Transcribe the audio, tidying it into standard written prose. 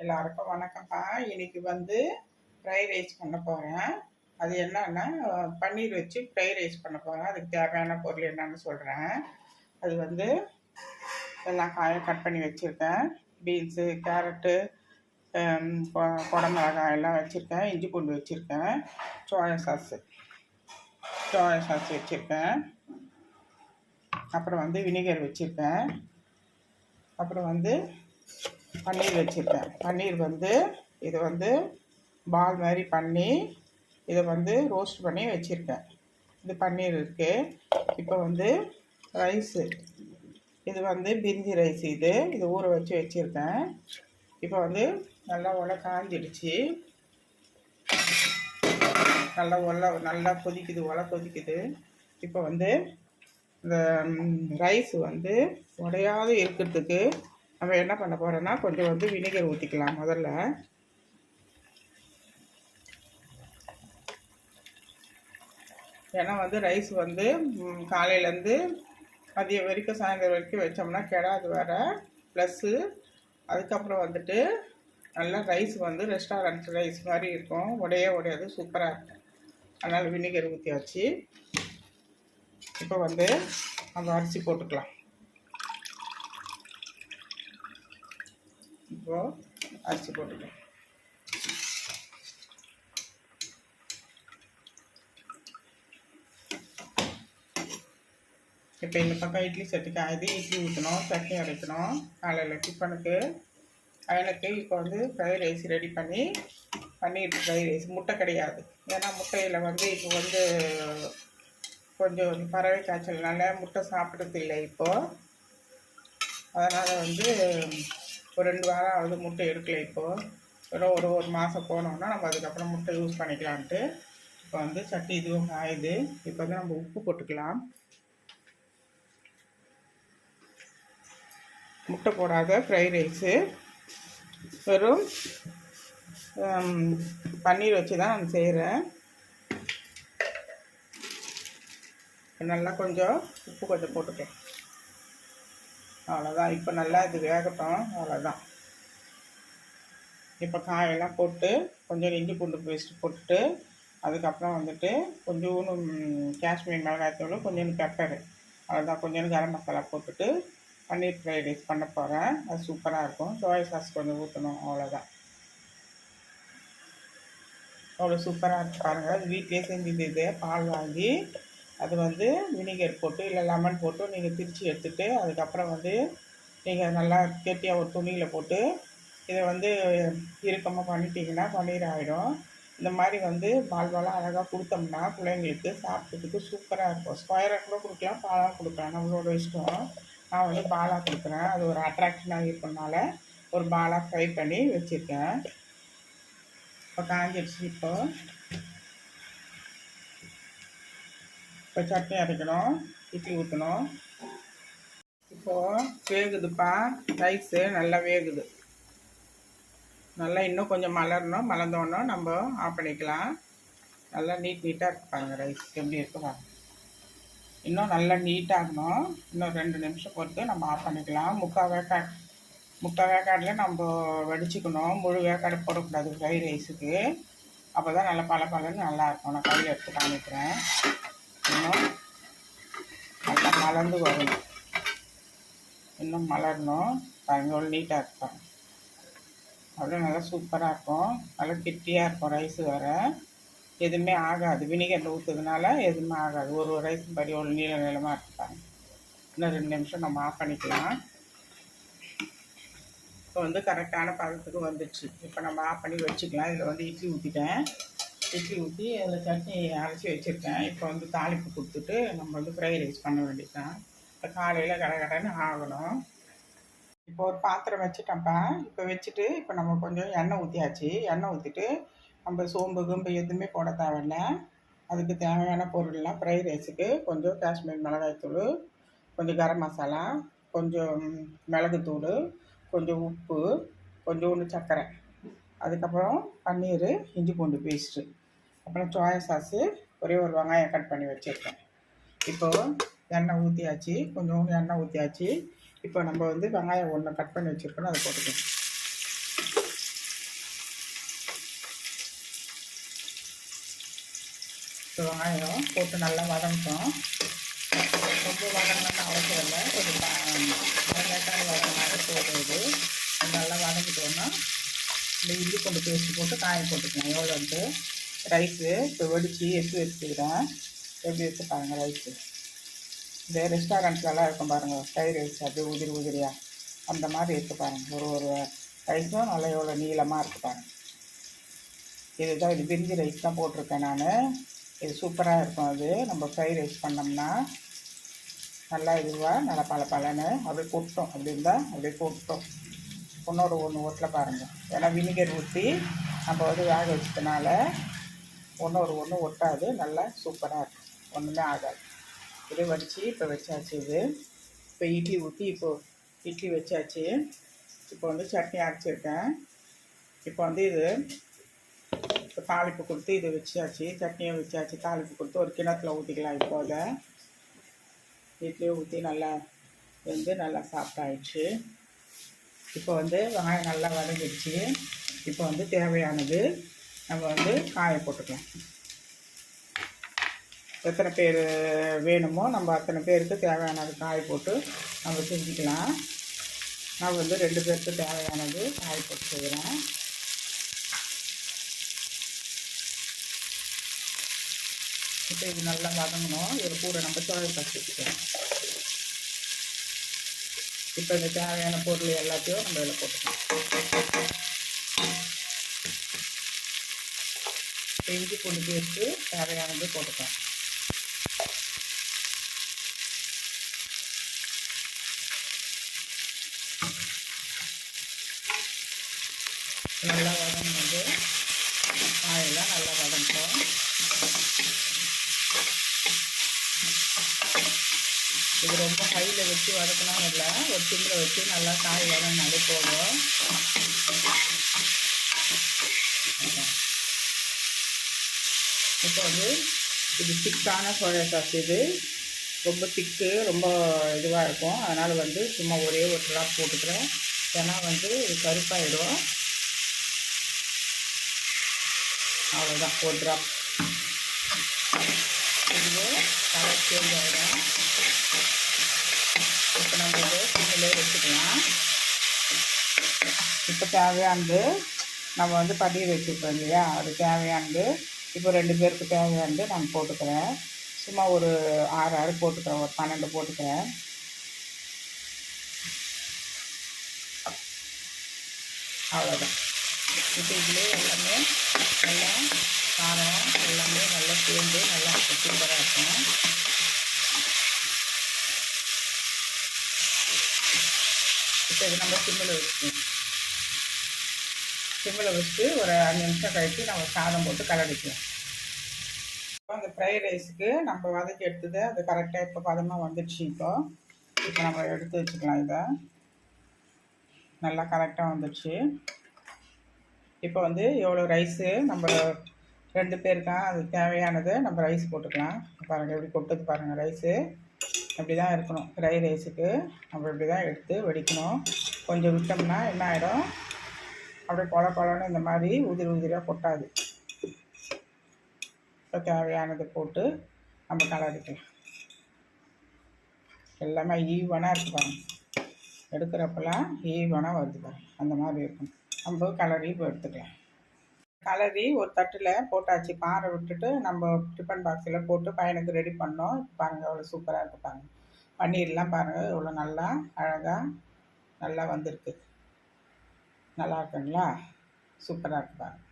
எல்லாருக்கும் வணக்கம்ப்பா. இன்னைக்கு வந்து ஃப்ரைட் ரைஸ் பண்ண போகிறேன். அது என்னன்னா பன்னீர் வச்சு ஃப்ரைட் ரைஸ் பண்ண போகிறேன். அதுக்கு தேவையான பொருள் என்னன்னு சொல்கிறேன். அது வந்து எல்லா காயும் கட் பண்ணி வச்சுருக்கேன். பீன்ஸு, கேரட்டு, குடமிளகாய் எல்லாம் வச்சுருக்கேன். இஞ்சி பூண்டு வச்சுருக்கேன். சோயா சாஸு வச்சுருக்கேன். அப்புறம் வந்து வினிகர் வச்சுருக்கேன். அப்புறம் வந்து பன்னீர் வச்சுருக்கேன். பன்னீர் வந்து இதை வந்து பால் மாதிரி பண்ணி இதை வந்து ரோஸ்ட் பண்ணி வச்சுருக்கேன். இது பன்னீர் இருக்குது. இப்போ வந்து ரைஸு, இது வந்து பிரிஞ்சி ரைஸ். இது ஊற வச்சு வச்சுருக்கேன். இப்போ வந்து நல்லா காஞ்சிடுச்சு. நல்லா கொதிக்குது. இப்போ வந்து இந்த ரைஸ் வந்து உடையாத இருக்கிறதுக்கு நம்ம என்ன பண்ண போகிறோன்னா கொஞ்சம் வந்து வினிகர் ஊற்றிக்கலாம் முதல்ல. ஏன்னா வந்து ரைஸ் வந்து காலையிலேருந்து மதியம் வரைக்கும் சாயந்தரம் வரைக்கும் வச்சோம்னா கெடாது வேறு. ப்ளஸ்ஸு அதுக்கப்புறம் வந்துட்டு நல்லா ரைஸ் வந்து ரெஸ்டாரண்ட் ரைஸ் மாதிரி இருக்கும். உடையாது, சூப்பராக இருக்கும். அதனால் வினிகர் ஊற்றியாச்சு. இப்போ வந்து நம்ம அரிசி போட்டுக்கலாம். அரிசி போட்டுக்கலாம். இப்போ இந்த பக்கம் இட்லி சட்டி காயுது. இட்லி ஊற்றணும், சட்னி அரைக்கணும். காலையில் டிஃபனுக்கு எனக்கு இப்போ வந்து ஃப்ரைட் ரைஸ் ரெடி பண்ணி பன்னீர் ஃப்ரைட் ரைஸ். முட்டை கிடையாது. ஏன்னா முட்டையில் வந்து இப்போ வந்து கொஞ்சம் பறவை காய்ச்சல்னால முட்டை சாப்பிட்றது இல்லை இப்போது. அதனால் வந்து ஒரு 2 வாரம் ஆகுது முட்டை எடுக்கலை. இப்போது ஒரு மாதம் போனோம்னா நம்ம அதுக்கப்புறம் முட்டை யூஸ் பண்ணிக்கலான்ட்டு இப்போ வந்து சட்டி இதுவும் காயுது. இப்போ வந்து நம்ம உப்பு போட்டுக்கலாம். முட்டை போடாத ஃப்ரைட் ரைஸு, வெறும் பன்னீர் வச்சு தான் நான் செய்கிறேன். நல்லா கொஞ்சம் உப்பு போட்டுக்கலாம். அவ்வளோதான். இப்போ நல்லா இது வேகட்டும். அவ்வளோதான். இப்போ காயெல்லாம் போட்டு கொஞ்சம் இஞ்சி பூண்டு பேஸ்ட்டு போட்டுட்டு அதுக்கப்புறம் வந்துட்டு கொஞ்சோண்டு காஷ்மீர் மிளகாய்த்தூள், கொஞ்சோண்டு பெப்பரு, அவ்வளோதான். கொஞ்சோண்டு கரம் மசாலா போட்டுட்டு பன்னீர் ஃப்ரைட் ரைஸ் பண்ண போகிறேன். அது சூப்பராக இருக்கும். சோயா சாஸ் கொஞ்சம் ஊற்றணும். அவ்வளோதான். அவ்வளோ சூப்பராக இருக்கு பாருங்கள். அது வீட்டிலே செஞ்சது. இது பால் வாங்கி அது வந்து வினிகர் போட்டு இல்லை லெமன் போட்டு நீங்கள் திரித்து எடுத்துகிட்டு அதுக்கப்புறம் வந்து நீங்கள் நல்லா கெட்டியாக ஒரு துணியில் போட்டு இதை வந்து இறுக்கமாக பண்ணிட்டீங்கன்னா பன்னீர் ஆகிடும். இந்த மாதிரி வந்து பால்வாலாம் அழகாக கொடுத்தோம்னா பிள்ளைங்களுக்கு சாப்பிட்றதுக்கு சூப்பராக இருக்கும். ஸ்கொயராக கூட கொடுக்கலாம், பாலாக கொடுக்கலாம், நம்மளோட இஷ்டம். நான் வந்து பாலாக கொடுக்குறேன். அது ஒரு அட்ராக்ஷனாக இருக்கிறதுனால ஒரு பாலாக ஃப்ரை பண்ணி வச்சுருக்கேன். இப்போ காஞ்சிடுச்சு. இப்போ சட்னி அரைக்கணும், இட்லி ஊற்றணும். இப்போது வேகுதுப்பா. ரைஸு நல்லா வேகுது. நல்லா இன்னும் கொஞ்சம் மலர்ந்தோன்னா நம்ம ஆஃப் பண்ணிக்கலாம். நல்லா நீட்டாக இருப்பாங்க. ரைஸ் எப்படி இருக்குதா? இன்னும் நல்லா நீட்டாகணும். இன்னும் 2 நிமிஷம் பொறுத்து நம்ம ஆஃப் பண்ணிக்கலாம். முக்கால் வேக்காடில் நம்ம வடிச்சிக்கணும். முழு வேக்காடு போடக்கூடாது ஃப்ரைட் ரைஸுக்கு. அப்போ தான் நல்லா பலன்னு நல்லாயிருக்கும். நான் கையில் எடுத்து காமிக்கிறேன். இன்னும் நல்லா மலர்ந்து வரணும். இன்னும் மலரணும். எவ்வளோ நீட்டாக இருப்பாங்க. அவ்வளோ நல்லா சூப்பராக இருக்கும். நல்லா கெட்டியாக இருக்கும் ரைஸு. வேறு எதுவுமே ஆகாது. வினிகரில் ஊற்றுறதுனால எதுவுமே ஆகாது. ஒரு ரைஸ் படி ஒரு நீளமாக இருப்பாங்க. இன்னும் 2 நிமிஷம் நம்ம ஆஃப் பண்ணிக்கலாம். இப்போ வந்து கரெக்டான பதத்துக்கு வந்துடுச்சு. இப்போ நம்ம ஆஃப் பண்ணி வச்சுக்கலாம். இதில் வந்து இட்லி ஊற்றி அதில் சட்னி அரைச்சி வச்சுருக்கேன். இப்போ வந்து தாளிப்பு கொடுத்துட்டு நம்ம வந்து ஃப்ரைட் ரைஸ் பண்ண வேண்டியதுதான். இப்போ காலையில் கடன்னு ஆகணும். இப்போ ஒரு பாத்திரம் வச்சுட்டேன்ப்பா. இப்போ வச்சுட்டு இப்போ நம்ம கொஞ்சம் எண்ணெய் ஊற்றியாச்சு. எண்ணெய் ஊற்றிட்டு நம்ம சோம்பு எதுவுமே போட தேவையில்லை. அதுக்கு தேவையான பொருள்லாம் ஃப்ரைட் ரைஸுக்கு கொஞ்சம் காஷ்மீர் மிளகாய்த்தூள், கொஞ்சம் கரம் மசாலா, கொஞ்சம் மிளகுத்தூள், கொஞ்சம் உப்பு, கொஞ்சோண்டு சர்க்கரை, அதுக்கப்புறம் பன்னீர், இஞ்சி பூண்டு பேஸ்ட்டு, அப்புறம் சோயா சாஸு, ஒரே ஒரு வெங்காயம் கட் பண்ணி வச்சுருக்கேன். இப்போது எண்ணெய் ஊற்றியாச்சு. கொஞ்சோண்டு எண்ணெய் ஊற்றியாச்சு. இப்போ நம்ம வந்து வெங்காயம் ஒன்று கட் பண்ணி வச்சுருக்கோம். அதை போட்டுக்கலாம். வெங்காயம் போட்டு நல்லா வதங்கட்டும். ரொம்ப வதங்கணும்னு அவசியம் இல்லை, கொஞ்சம் லேட்டாக வதங்கினாலே போடுறது. நல்லா வதங்கிட்டோன்னா இந்த இஞ்சி பூண்டு பேஸ்ட்டு போட்டு காயம் போட்டுக்கலாம். எவ்வளோன்ட்டு ரைஸு இப்போ வெடித்து எடுத்து வச்சுக்கிறேன். எப்படி வச்சு பாருங்கள் ரைஸு. இந்த ரெஸ்டாரண்ட்லலாம் இருக்கும் பாருங்கள், ஃப்ரைட் ரைஸ் அப்படியே உதிரி உதிரியாக அந்த மாதிரி எடுத்து பாருங்கள். ஒரு ரைஸும் நல்லா எவ்வளோ நீளமாக இருக்குது பாருங்கள். இதுதான் இது பிரிஞ்சி ரைஸ் தான் போட்டிருக்கேன் நான். இது சூப்பராக இருக்கும். அது நம்ம ஃப்ரைட் ரைஸ் பண்ணோம்னா நல்லா இதுவாக நல்லா பலன்னு அப்படியே கொட்டும். அப்படி இருந்தால் அப்படியே கொட்டும். ஒன்று ஓட்டில் பாருங்கள். ஏன்னா வினிகர் ஊற்றி நம்ம வந்து வேக வச்சதுனால ஒன்று ஒட்டாது. நல்லா சூப்பராக இருக்கும், ஒன்றுமே ஆகாது. இதே வடித்து இப்போ வச்சாச்சு. இது இப்போ இட்லி ஊற்றி இட்லி வச்சாச்சு. இப்போ வந்து சட்னி அரைச்சிருக்கேன். இப்போ வந்து இது இப்போ தாளிப்பு கொடுத்து இது வச்சாச்சு. சட்னியை வச்சாச்சு. தாளிப்பு கொடுத்து ஒரு கிணத்துல ஊற்றிக்கலாம். இப்போ அதை இட்லியை ஊற்றி நல்லா வந்து நல்லா சாப்பிட்டாயிடுச்சு. இப்போ வந்து வெங்காயம் நல்லா வதங்கிடுச்சு. இப்போ வந்து தேவையானது நம்ம வந்து காய போட்டுக்கலாம். எத்தனை பேர் வேணுமோ நம்ம அத்தனை பேருக்கு தேவையானது காய போட்டு நம்ம செஞ்சுக்கலாம். நான் வந்து 2 பேருக்கு தேவையானது காய போட்டு செய்கிறேன். இப்போ இது நல்லா வதங்கணும். இது கூட நம்ம சோளை பறிச்சுக்கலாம். இப்போ இந்த தேவையான பொருள் எல்லாத்தையும் நம்ம இதில் போட்டுக்கலாம். இஞ்சி பூண்டு பேஸ்ட்டு தேவையானது போட்டுக்கலாம். நல்லா வதங்கினது காயெல்லாம் நல்லா வதங்கிட்டோம். இது ரொம்ப ஹையில் வச்சு வதக்கணும் இல்லை, ஒரு சிம்மில் வச்சு நல்லா காய் வதங்கினாலே போதும். இப்போ வந்து இது திக்கான சோயா சாஸ். இது ரொம்ப திக்கு, ரொம்ப இதுவாக இருக்கும். அதனால் வந்து சும்மா ஒரே ஒரு ட்ராப் போட்டுக்கிறேன். ஏன்னா வந்து இது கருப்பாயிடும். அவ்வளோதான், ஒரு ட்ராப். இதுவே கலர் சேஞ்ச் ஆகிடும். இப்போ நம்ம இதை சிம்மிலே வச்சுக்கலாம். இப்போ தேவையானது நம்ம வந்து பன்னீர் வச்சுருக்கோம் இல்லையா, அது தேவையானது இப்போ 2 பேருக்கு தேவையானது நான் போட்டுக்கிறேன். சும்மா ஒரு 6 போட்டுக்கிறேன், ஒரு 12 போட்டுக்கிறேன். அவ்வளோதான். இப்போ இதிலே எல்லாமே நல்லா காரம் எல்லாமே நல்லா சேர்ந்து நல்லா சூப்பராக இருக்கும். இப்போ இது நம்ம சிம்மில் வச்சுட்டு ஒரு 5 நிமிஷம் கழித்து நம்ம சாதம் போட்டு கலரிக்கலாம். அந்த ஃப்ரைட் ரைஸுக்கு நம்ம வதக்கி எடுத்தது அது கரெக்டாக இப்போ பதமாக வந்துடுச்சு. இப்போ நம்ம எடுத்து வச்சுக்கலாம். இதை நல்லா கரெக்டாக வந்துடுச்சு. இப்போ வந்து எவ்வளோ ரைஸு நம்ம 2 பேருக்கா அது தேவையானது நம்ம ரைஸ் போட்டுக்கலாம். பாருங்கள் எப்படி கொட்டுது பாருங்கள். ரைஸு இப்படி தான் இருக்கணும். ஃப்ரைட் ரைஸுக்கு நம்ம இப்படி தான் எடுத்து வடிக்கணும். கொஞ்சம் விட்டோம்னா என்ன ஆகிடும், அப்படியே குழன்னு இந்த மாதிரி உதிரியாக கொட்டாது. இப்போ தேவையானது போட்டு நம்ம கலரிக்கலாம். எல்லாமே ஈவனாக இருக்குது பாருங்கள். எடுக்கிறப்பெல்லாம் ஈவனாக வருது பாருங்கள். அந்த மாதிரி இருக்கணும். நம்ம கலரி இப்போ எடுத்துக்கலாம். கலரி ஒரு தட்டில் போட்டாச்சு. பாறை விட்டுட்டு நம்ம டிஃபன் பாக்ஸில் போட்டு பையனுக்கு ரெடி பண்ணோம். பாருங்கள் எவ்வளோ சூப்பராக இருக்குது பாருங்கள். பன்னீர்லாம் பாருங்கள் எவ்வளோ நல்லா அழகாக நல்லா வந்திருக்கு. நல்லா இருக்குங்களா? சூப்பராக இருக்குது பாருங்கள்.